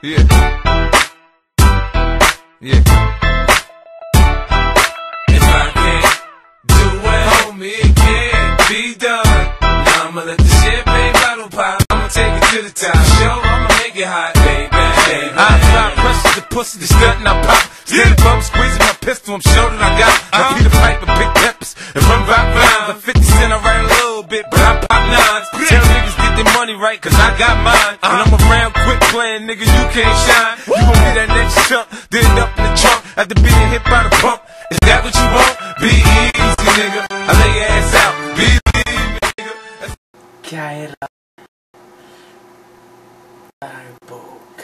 Yeah. Yeah. If I can't do it, homie, it can't be done. Now I'ma let the champagne bottle pop. I'ma take it to the top. Show, I'ma make it hot, baby. I apply pressure to pussy, the stunt and I pop. Steady bum squeezing my pistol, I'm sure that I got. I beat the pipe and pick peppers and run rock rhymes. Like 50 Cent, I write a little bit, but I pop nines. Tell niggas get their money right, cause I got mine. When I'm around quick playing, nigga, you can't shine. You gon' be that next chump, then up in the trunk after being hit by the pump. Is that what you want? Be easy, nigga. I lay your ass out. Be easy, nigga. Kæra dagbók.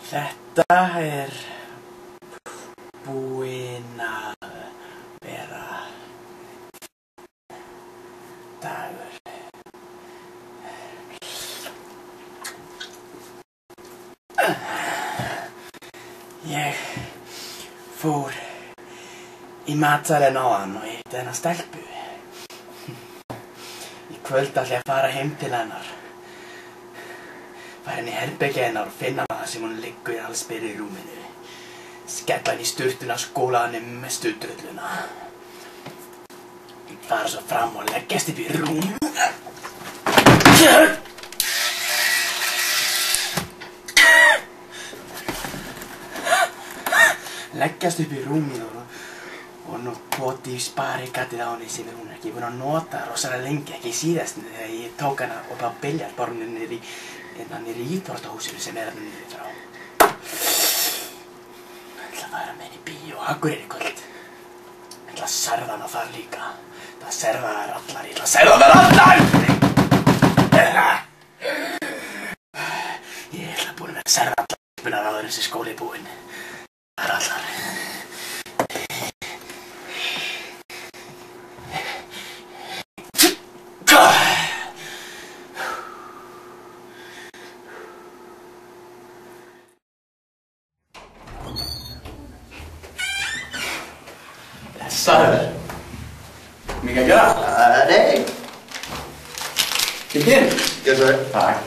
Þetta búinn að vera dagur. Ég fór í matsalinn áðan og hitti hennar stelpu. Í kvöld ætla ég að fara heim til hennar. Fara henni í herbergið hennar og finna hana þar sem hún liggur allsbyrði í rúminu. Skella henni í sturtuna, skóla henni með stutrulluna. Fara svo fram og leggjast upp í rúm. Leggjast upp í rúminu og nú poti í sparigatið á henni sem hún ekki búin að nota rosalega lengi, ekki síðast þegar ég tók hana upp á biljarborðinu niður í íþróttahúsinu sem þarna niður frá. Ég ætla að fara með henni í bíó á Akureyri í kvöld. Ég ætla að serva hana þar líka. Það serva þær allar, ég ætla að serva þær allar! Ég ætla að búin að serva allar stelpunar áður en þessi skóli er búinn. Það er allar. Blessaður. Mikið að gera? Nei. Kemur inn? Gjör svo vel. Takk.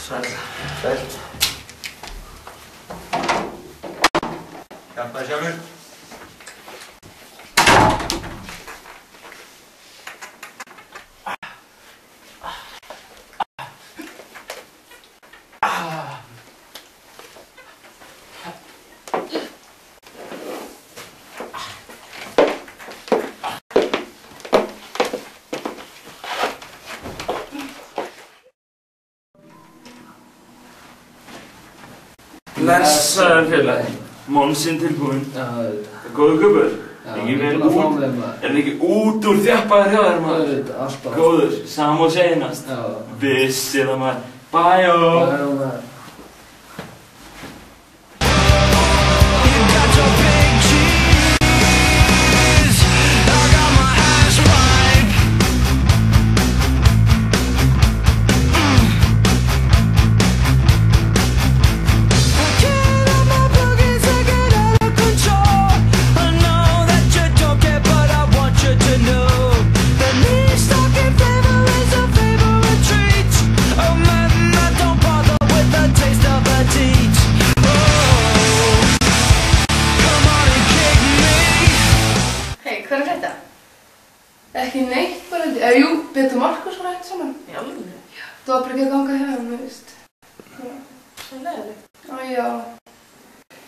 Sæll. Sæll. Hjálpaði sjálfur. Blessaður félagi, Monsin tilbúinn. Góðu kubbur? Ekki vel út? Er það ekki út úr þjappaður hjá þér maður? Alltaf. Góður, sam og seinast. Vissi það maður. Bæjó! Bæjó maður. Hvað er þetta? Ekki neitt bara held ég. Jú, Betur Markus var hægt saman. Já, alveg. Það var bara ekki að ganga hjá hann, veist. Það er leiðilegt. Já.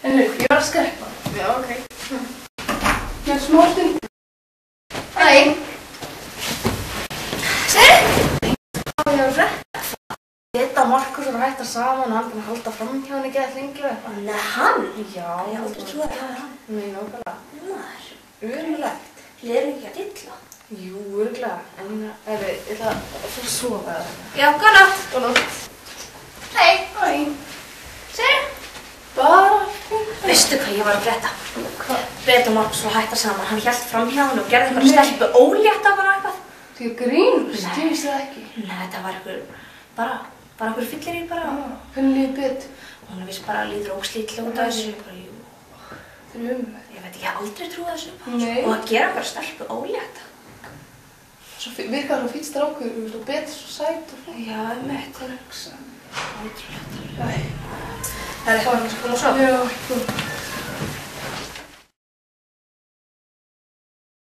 En ég var að skreppa. Já, ok. Ég er smá stund. Æ. Segðu! Ég var að frétta. Betur Markus var hægt saman og hann búinn að halda fram hjá henni geðað lengi og eitthvað. Nei, hann? Já. Ég aldrei trúið að það var hann. Nei, nákvæmlega. Umulegt. Leður ekki að dilla? Jú, örugglega, en ég ætla að fara að sofa eða eitthvað. Já, góða nótt. Góða nótt. Hei. Hæ. Segðu. Bara. Veistu hvað ég var að frétta? Hvað? Beta og Markus var hættar saman, hann hélt fram hjá hann og gerði eitthvað stelpu ólétt af hann og eitthvað. Þú grínast, ég vissi það ekki. Nei, þetta var bara einhver fyllir í bara. Hvernig líður Bet? Hún er vist bara líður óslítið út af þessu, bara jú. Þeir eru Ég veit ekki, ég hef aldrei trúið þessu. Nei. Og að gera eitthvað stelpu ólétt. Svo virkar svo fýtt strákur, og Bet svo sæt og flott. Já, einmitt. Það er hugsa. Ótrúlegt. Nei. Það er eitthvað að koma svo. Já,